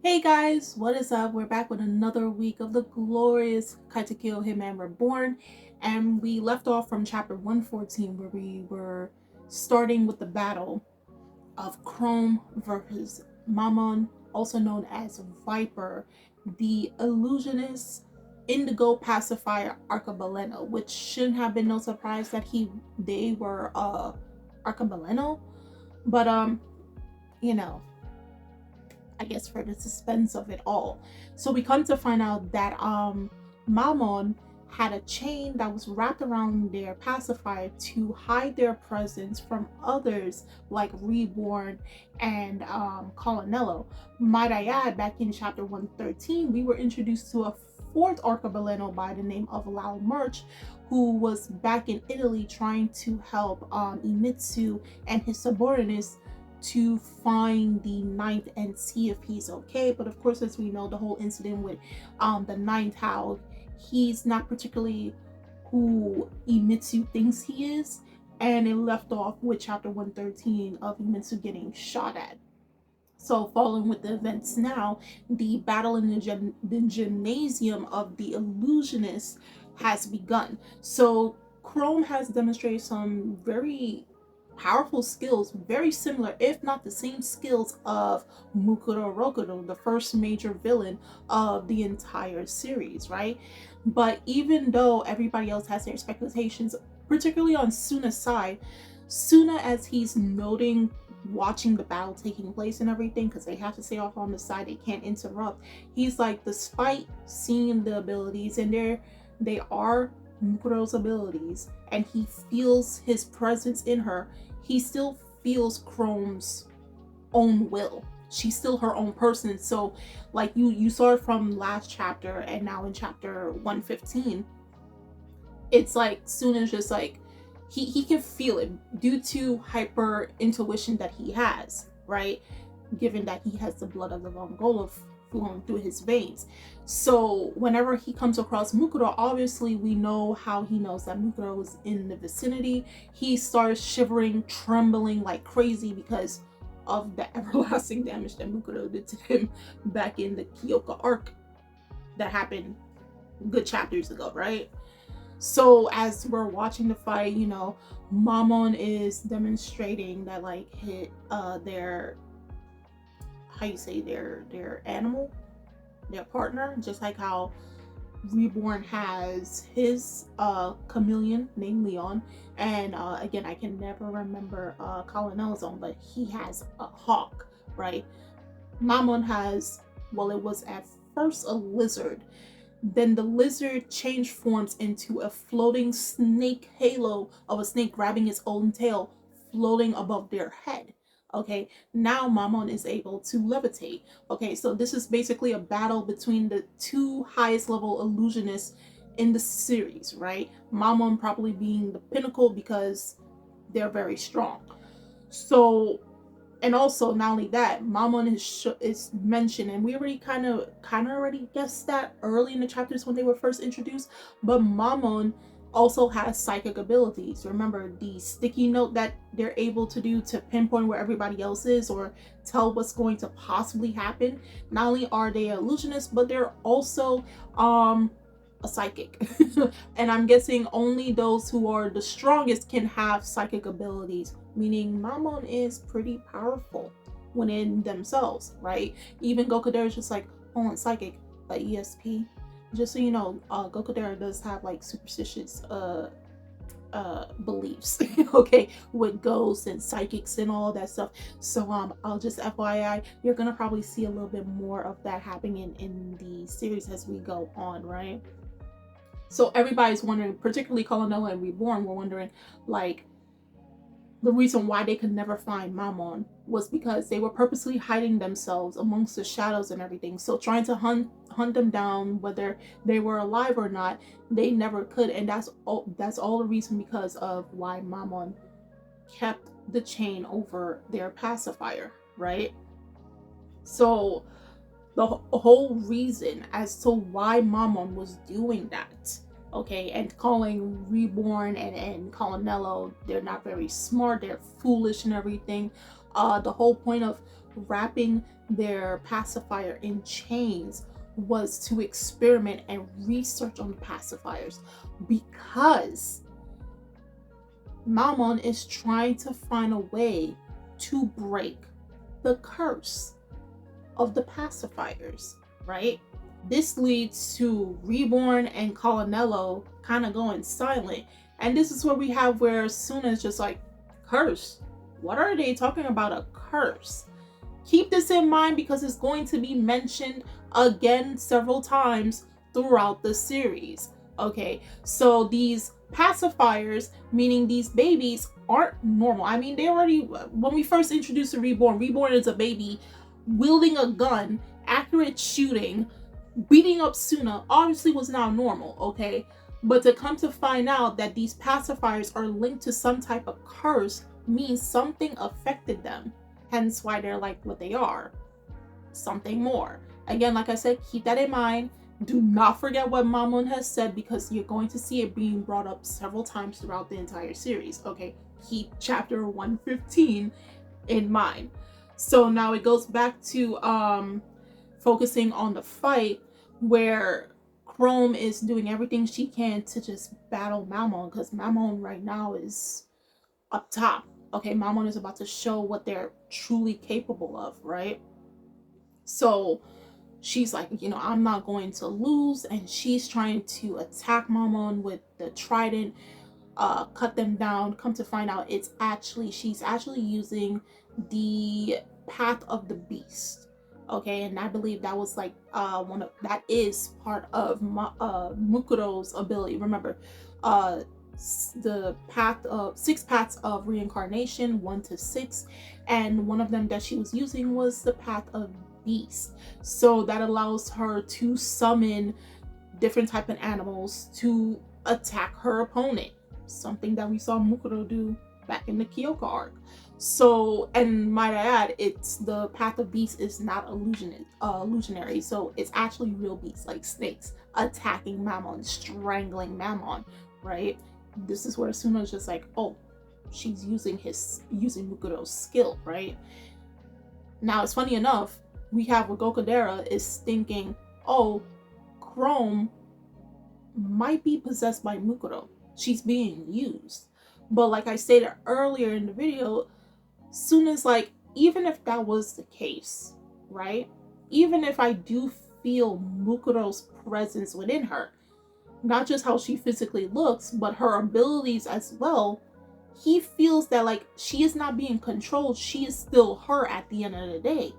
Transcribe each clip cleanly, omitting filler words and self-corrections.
Hey guys, what is up? We're back with another week of the glorious Katekyo Hitman REBORN, and we left off from chapter 114 where we were starting with the battle of Chrome versus Mammon, also known as Viper, the illusionist indigo pacifier Arcabaleno, which shouldn't have been no surprise that they were Arcabaleno, but you know, I guess for the suspense of it all. So we come to find out that Mammon had a chain that was wrapped around their pacifier to hide their presence from others like Reborn and Colonello. Might I add, back in chapter 113, we were introduced to a fourth Arcabaleno by the name of Lao Murch, who was back in Italy trying to help Imitsu and his subordinates to find the ninth and see if he's okay. But of course, as we know, the whole incident with the ninth, how he's not particularly who Imitsu thinks he is, and it left off with chapter 113 of Imitsu getting shot at. So, following with the events now, the battle in the gymnasium of the illusionists has begun. So, Chrome has demonstrated some very powerful skills, very similar, if not the same skills of Mukuro Rokudo, the first major villain of the entire series, right? But even though everybody else has their expectations, particularly on Suna's side, Suna, as he's noting, watching the battle taking place and everything, because they have to stay off on the side, they can't interrupt. He's like, despite seeing the abilities, and they are Mukuro's abilities, and he feels his presence in her, he still feels Chrome's own will. She's still her own person. So, like you saw it from last chapter, and now in chapter 115, it's like Suna's just like he can feel it due to hyper intuition that he has, right? Given that he has the blood of the Mongola flowing through his veins. So whenever he comes across Mukuro, obviously we know how he knows that Mukuro is in the vicinity. He starts shivering, trembling like crazy because of the everlasting damage that Mukuro did to him back in the Kyoka arc that happened good chapters ago, right? So as we're watching the fight, Mammon is demonstrating that like their how you say their animal, their partner, just like how Reborn has his chameleon named Leon, and again I can never remember Colonel's own, but he has a hawk, right? Mammon has, well, it was at first a lizard. Then the lizard changed forms into a floating snake halo of a snake grabbing its own tail, floating above their head. Okay, now Mammon is able to levitate. Okay, so this is basically a battle between the two highest level illusionists in the series, right? Mammon probably being the pinnacle because they're very strong. So, and also not only that, Mammon is mentioned, and we already kind of already guessed that early in the chapters when they were first introduced. But Mammon also has psychic abilities. Remember the sticky note that they're able to do to pinpoint where everybody else is or tell what's going to possibly happen. Not only are they illusionists, but they're also a psychic. And I'm guessing only those who are the strongest can have psychic abilities, meaning Mammon is pretty powerful when in themselves, right? Even Gokudera is just like, oh, I'm psychic, but ESP. Just so you know, Gokudera does have like superstitious beliefs, okay, with ghosts and psychics and all that stuff. So I'll just FYI, you're gonna probably see a little bit more of that happening in the series as we go on, right? So everybody's wondering, particularly Colonel and Reborn were wondering, like, the reason why they could never find Mammon was because they were purposely hiding themselves amongst the shadows and everything. So trying to hunt them down, whether they were alive or not, they never could. And that's all the reason because of why Mammon kept the chain over their pacifier, right? So the whole reason as to why Mammon was doing that, okay, and calling Reborn and Colonello, they're not very smart, they're foolish and everything. The whole point of wrapping their pacifier in chains was to experiment and research on the pacifiers, because Mammon is trying to find a way to break the curse of the pacifiers, right? This leads to Reborn and Colonello kind of going silent. And this is where we have where Suna is just like, curse? What are they talking about, a curse? Keep this in mind because it's going to be mentioned again several times throughout the series. Okay, so these pacifiers, meaning these babies, aren't normal. I mean, they already, when we first introduced the Reborn is a baby wielding a gun, accurate shooting, beating up Suna, obviously was not normal, okay? But to come to find out that these pacifiers are linked to some type of curse means something affected them. Hence why they're like what they are. Something more. Again, like I said, keep that in mind. Do not forget what Mammon has said, because you're going to see it being brought up several times throughout the entire series, okay? Keep chapter 115 in mind. So now it goes back to focusing on the fight, where Chrome is doing everything she can to just battle Mammon, because Mammon right now is up top. Okay, Mammon is about to show what they're truly capable of, right? So she's like, you know, I'm not going to lose, and she's trying to attack Mammon with the trident, cut them down. Come to find out, she's actually using the path of the beast. Okay, and I believe that was like that is part of Mukuro's ability. Remember, the path of 6 paths of reincarnation, 1 to 6, and one of them that she was using was the path of beast. So that allows her to summon different type of animals to attack her opponent, something that we saw Mukuro do back in the Kyoko arc. So, and might I add, it's the path of beast is not illusionary, so it's actually real beasts like snakes attacking Mammon, strangling Mammon, right? This is where Suna's just like, oh, she's using Mukuro's skill, right? Now, it's funny enough, we have where Gokodera is thinking, oh, Chrome might be possessed by Mukuro. She's being used. But like I stated earlier in the video, Suna's like, even if that was the case, right? Even if I do feel Mukuro's presence within her, not just how she physically looks, but her abilities as well, he feels that like she is not being controlled. She is still her at the end of the day.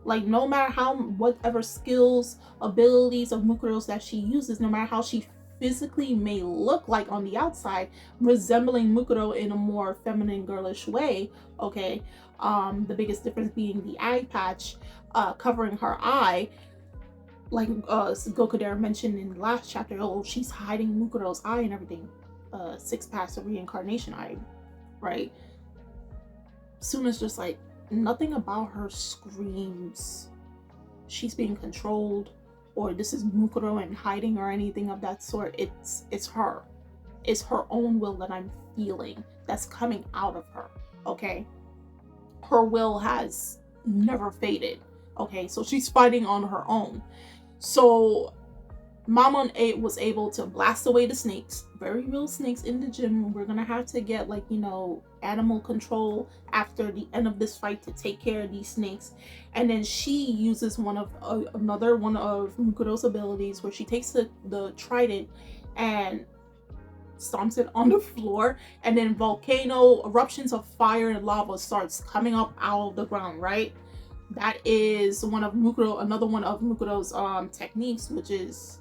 Like, no matter whatever skills, abilities of Mukuro's that she uses, no matter how she physically may look like on the outside, resembling Mukuro in a more feminine, girlish way, okay? The biggest difference being the eye patch covering her eye, like Gokodera mentioned in the last chapter. Oh, she's hiding Mukuro's eye and everything. 6 paths of reincarnation eye, right? Suna's just like, nothing about her screams she's being controlled, or this is Mukuro and hiding, or anything of that sort. It's her. It's her own will that I'm feeling that's coming out of her, okay? Her will has never faded, okay? So she's fighting on her own. So Mammon was able to blast away the snakes, very real snakes in the gym. We're gonna have to get, like, you know, animal control after the end of this fight to take care of these snakes. And then she uses another one of Mukuro's abilities, where she takes the trident and stomps it on the floor, and then volcano eruptions of fire and lava starts coming up out of the ground, right? That is another one of Mukuro's techniques, which is,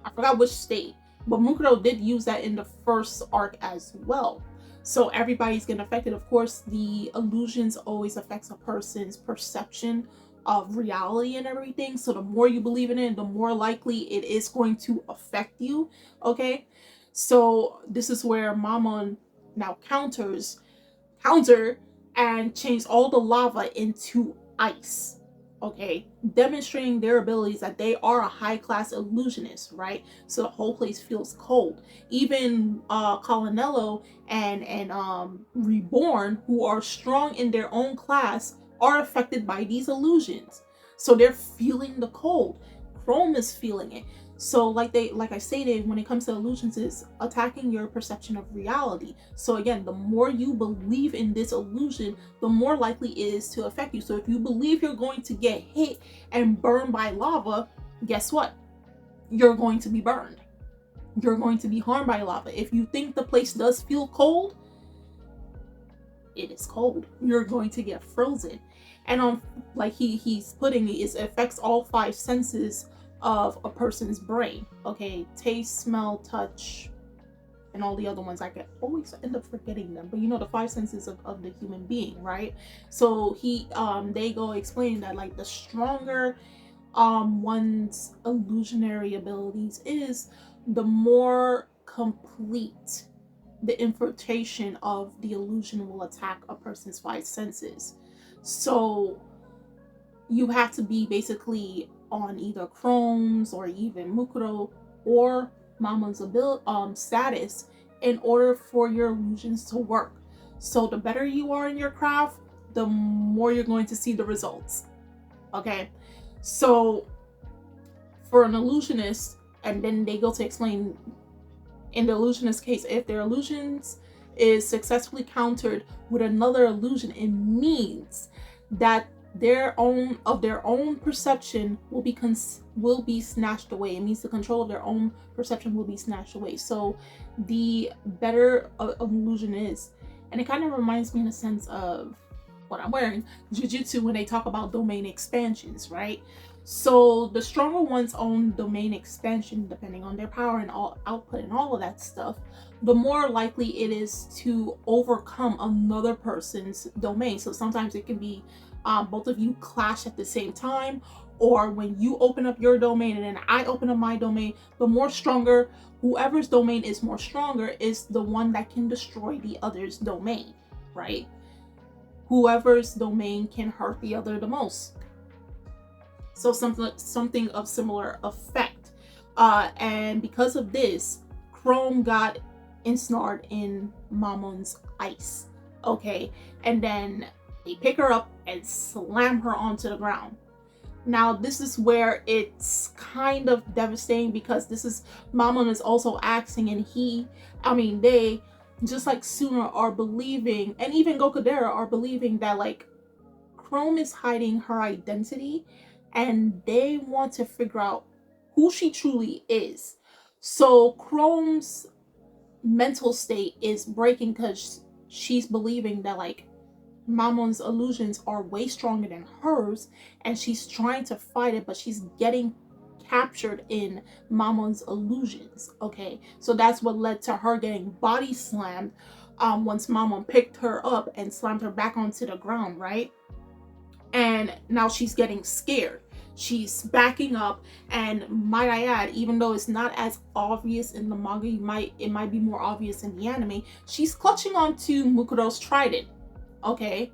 I forgot which state, but Mukuro did use that in the first arc as well. So everybody's getting affected. Of course, the illusions always affects a person's perception of reality and everything. So the more you believe in it, the more likely it is going to affect you, okay? So this is where Mammon now counter and change all the lava into ice, okay, demonstrating their abilities that they are a high-class illusionist, right? So the whole place feels cold. Even Colonello and Reborn, who are strong in their own class, are affected by these illusions. So they're feeling the cold. Chrome is feeling it. So like I stated, when it comes to illusions, is attacking your perception of reality. So again, the more you believe in this illusion, the more likely it is to affect you. So if you believe you're going to get hit and burned by lava, guess what? You're going to be burned. You're going to be harmed by lava. If you think the place does feel cold, it is cold. You're going to get frozen. And like he's putting it, it affects all 5 senses of a person's brain. Okay, taste, smell, touch, and all the other ones. I can always end up forgetting them, but you know, the 5 senses of the human being, right? So they go explaining that like the stronger one's illusionary abilities is, the more complete the infiltration of the illusion will attack a person's 5 senses. So you have to be basically on either Chrome's or even Mukuro or Mama's status in order for your illusions to work. So the better you are in your craft, the more you're going to see the results. Okay, so for an illusionist, and then they go to explain in the illusionist case, if their illusions is successfully countered with another illusion, it means that their own perception will be snatched away. It means the control of their own perception will be snatched away. So the better an illusion is, and it kind of reminds me in a sense of what I'm wearing, Jujutsu, when they talk about domain expansions, right? So the stronger one's own domain expansion, depending on their power and all output and all of that stuff, the more likely it is to overcome another person's domain. So sometimes it can be both of you clash at the same time, or when you open up your domain and then I open up my domain, the more stronger, whoever's domain is more stronger is the one that can destroy the other's domain, right? Whoever's domain can hurt the other the most. So something of similar effect. And because of this, Chrome got ensnared in Mamon's ice. Okay, and then they pick her up and slam her onto the ground. Now this is where it's kind of devastating, because this is, Mamon is also acting, and they, just like Suna, are believing, and even Gokudera are believing that like Chrome is hiding her identity, and they want to figure out who she truly is. So Chrome's mental state is breaking because she's believing that like Mamon's illusions are way stronger than hers, and she's trying to fight it, but she's getting captured in Mamon's illusions. Okay, so that's what led to her getting body slammed once Mamon picked her up and slammed her back onto the ground, right? And now she's getting scared. She's backing up, and might I add, even though it's not as obvious in the manga, it might be more obvious in the anime, she's clutching onto Mukuro's trident. Okay,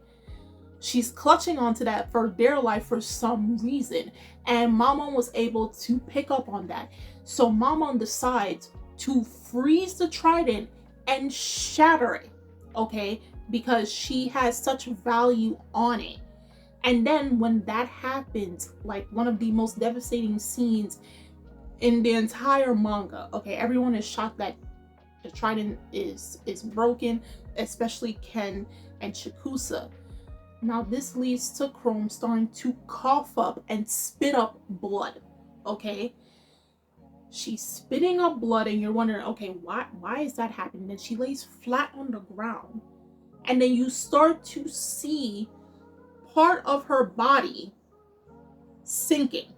she's clutching onto that for dear life for some reason, and Mamon was able to pick up on that. So Mamon decides to freeze the trident and shatter it, okay, because she has such value on it. And then when that happens, like one of the most devastating scenes in the entire manga, okay, everyone is shocked that the trident is broken, especially Ken and Chikusa. Now this leads to Chrome starting to cough up and spit up blood, okay? She's spitting up blood, and you're wondering, okay, why is that happening? Then she lays flat on the ground, and then you start to see part of her body sinking.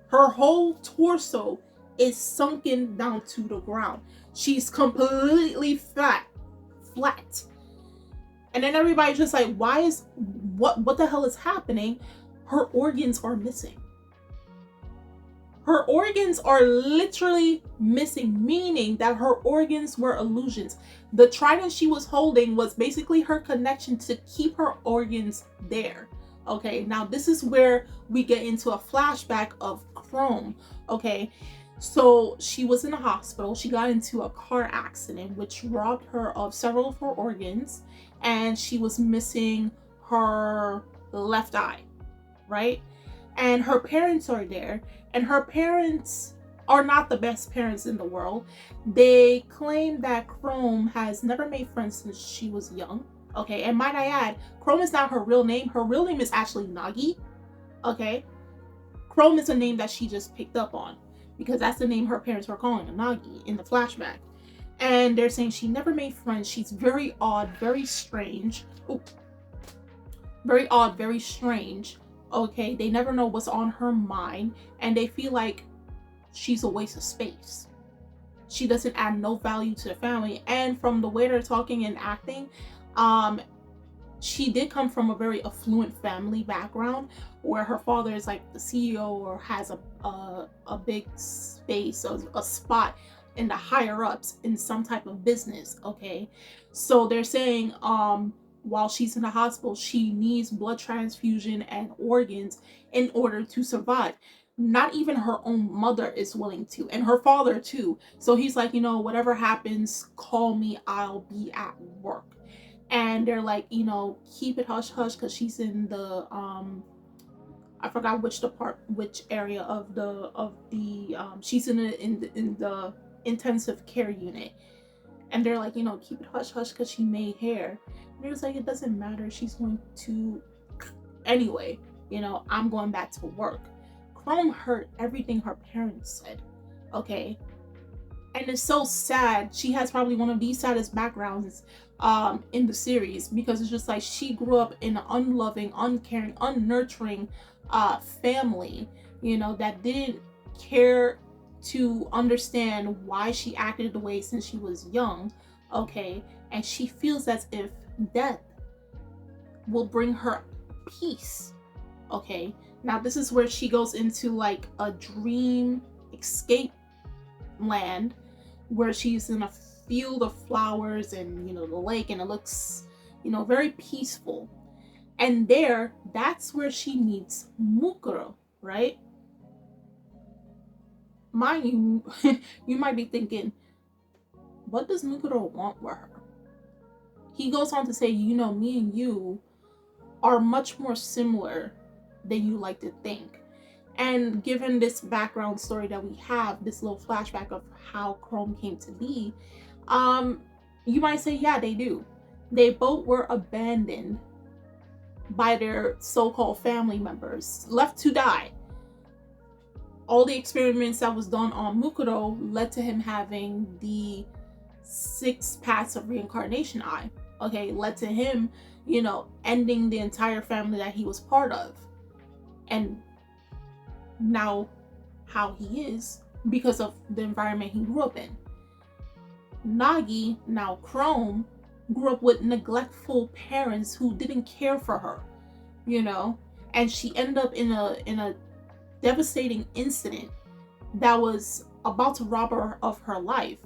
Her whole torso is sunken down to the ground. She's completely flat. And then everybody's just like, what the hell is happening? Her organs are missing. Her organs are literally missing, meaning that her organs were illusions. The trident she was holding was basically her connection to keep her organs there. Okay, now this is where we get into a flashback of Chrome. Okay, so she was in a hospital. She got into a car accident which robbed her of several of her organs, and she was missing her left eye, right? And her parents are there, and her parents are not the best parents in the world. They claim that Chrome has never made friends since she was young. Okay, and might I add, Chrome is not her real name. Her real name is actually Nagi. Okay, Chrome is a name that she just picked up on because that's the name her parents were calling her, Nagi, in the flashback. And they're saying she never made friends. She's very odd, very strange. Ooh. Very odd, very strange. Okay, they never know what's on her mind, and they feel like she's a waste of space. She doesn't add no value to the family. And from the way they're talking and acting, she did come from a very affluent family background where her father is like the CEO or has a big space, a spot in the higher ups in some type of business. Okay, so they're saying while she's in the hospital, she needs blood transfusion and organs in order to survive. Not even her own mother is willing to, and her father too. So he's like, whatever happens, call me, I'll be at work. And they're like, keep it hush hush, because she's in the I forgot which area of the she's in the intensive care unit. And they're like, keep it hush hush because she made hair. And it's like, it doesn't matter, she's going to anyway, I'm going back to work. Chrome heard everything her parents said, okay? And it's so sad. She has probably one of the saddest backgrounds in the series, because it's just like she grew up in an unloving, uncaring, unnurturing family, that didn't care to understand why she acted the way since she was young, okay? And she feels as if death will bring her peace, okay? Now this is where she goes into like a dream escape land where she's in a field of flowers and the lake, and it looks very peaceful. And that's where she meets Mukuro, right? Mind you, you might be thinking, what does Mukuro want with her? He goes on to say, me and you are much more similar than you like to think. And given this background story that we have, this little flashback of how Chrome came to be, you might say, yeah, they do. They both were abandoned by their so-called family members, left to die. All the experiments that was done on Mukuro led to him having the 6 paths of reincarnation eye. Okay, led to him, ending the entire family that he was part of. And now how he is because of the environment he grew up in. Nagi, now Chrome, grew up with neglectful parents who didn't care for her, and she ended up in a devastating incident that was about to rob her of her life.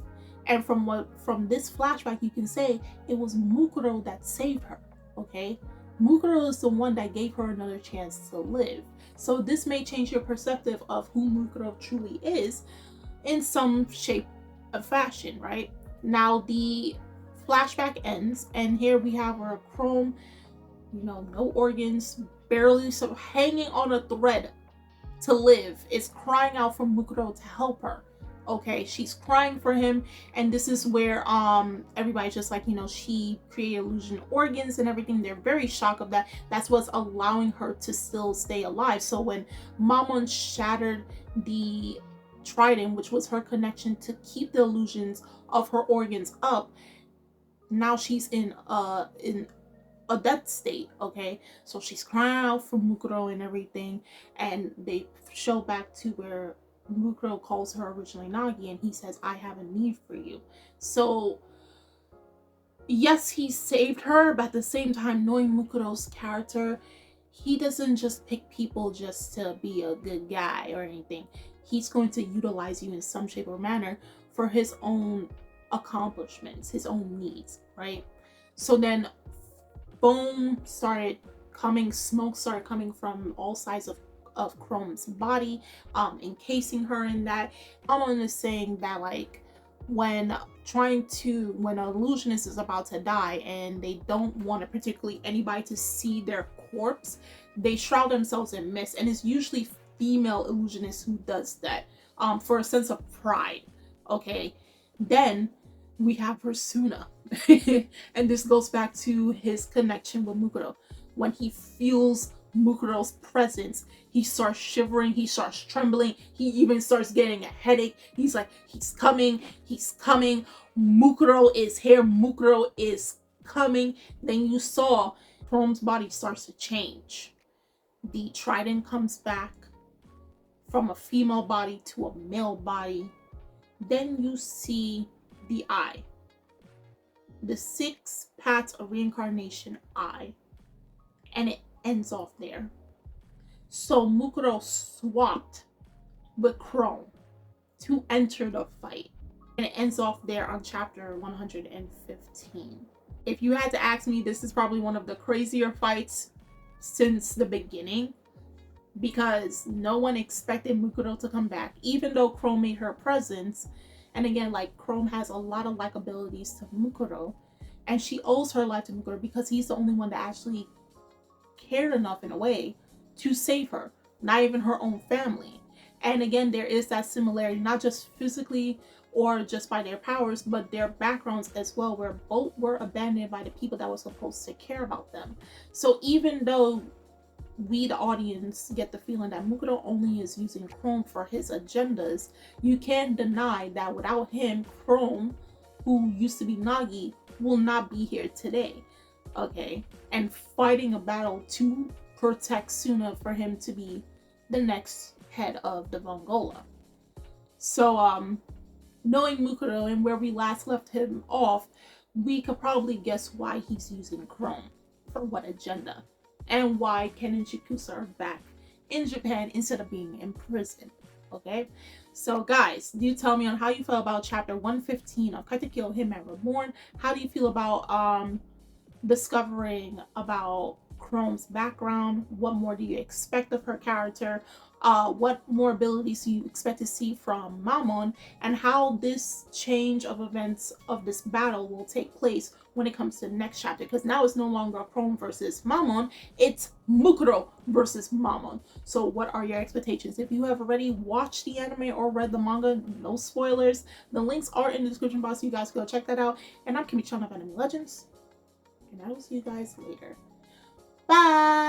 And from this flashback, you can say it was Mukuro that saved her, okay? Mukuro is the one that gave her another chance to live. So this may change your perspective of who Mukuro truly is in some shape or fashion, right? Now the flashback ends, and here we have our Chrome, no organs, barely, so hanging on a thread to live, is crying out for Mukuro to help her. Okay, she's crying for him, and this is where everybody's just like, she created illusion organs and everything. They're very shocked of that. That's what's allowing her to still stay alive. So when Mamon shattered the trident, which was her connection to keep the illusions of her organs up, now she's in a death state. Okay, so she's crying out for Mukuro and everything, and they show back to where Mukuro calls her originally Nagi, and he says, I have a need for you. So yes, he saved her, but at the same time, knowing Mukuro's character, he doesn't just pick people just to be a good guy or anything. He's going to utilize you in some shape or manner for his own accomplishments, his own needs, right? So then smoke started coming from all sides of Chrome's body, encasing her in that. Amon is saying that like when an illusionist is about to die and they don't want particularly anybody to see their corpse, they shroud themselves in mist, and it's usually female illusionists who does that, for a sense of pride. Okay, then we have Persuna. And this goes back to his connection with Mukuro. When he feels Mukuro's presence, he starts shivering, he starts trembling, he even starts getting a headache. He's like, he's coming, Mukuro is here, Mukuro is coming. Then you saw Chrome's body starts to change. The trident comes back from a female body to a male body. Then you see the eye, the 6 paths of reincarnation eye, and it ends off there. So Mukuro swapped with Chrome to enter the fight, and it ends off there on chapter 115. If you had to ask me, this is probably one of the crazier fights since the beginning, because no one expected Mukuro to come back, even though Chrome made her presence. And again, like, Chrome has a lot of likabilities to Mukuro, and she owes her life to Mukuro because he's the only one that actually cared enough in a way to save her, not even her own family. And again, there is that similarity, not just physically or just by their powers, but their backgrounds as well, where both were abandoned by the people that were supposed to care about them. So even though we, the audience, get the feeling that Mukuro only is using Chrome for his agendas, you can't deny that without him, Chrome, who used to be Nagi, will not be here today. Okay, and fighting a battle to protect Suna for him to be the next head of the Mongola. So knowing Mukuro and where we last left him off, we could probably guess why he's using Chrome, for what agenda, and why Ken and Chikusa are back in Japan instead of being in prison. Okay, so guys, do tell me on how you feel about chapter 115 of Katekyo Hitman REBORN. How do you feel about discovering about Chrome's background? What more do you expect of her character? What more abilities do you expect to see from Mammon, and how this change of events of this battle will take place when it comes to the next chapter, because now it's no longer Chrome versus Mammon, it's Mukuro versus Mammon. So what are your expectations? If you have already watched the anime or read the manga, no spoilers, the links are in the description box, so you guys go check that out. And I'm Kimmy Chan of Anime Legends, and I will see you guys later. Bye!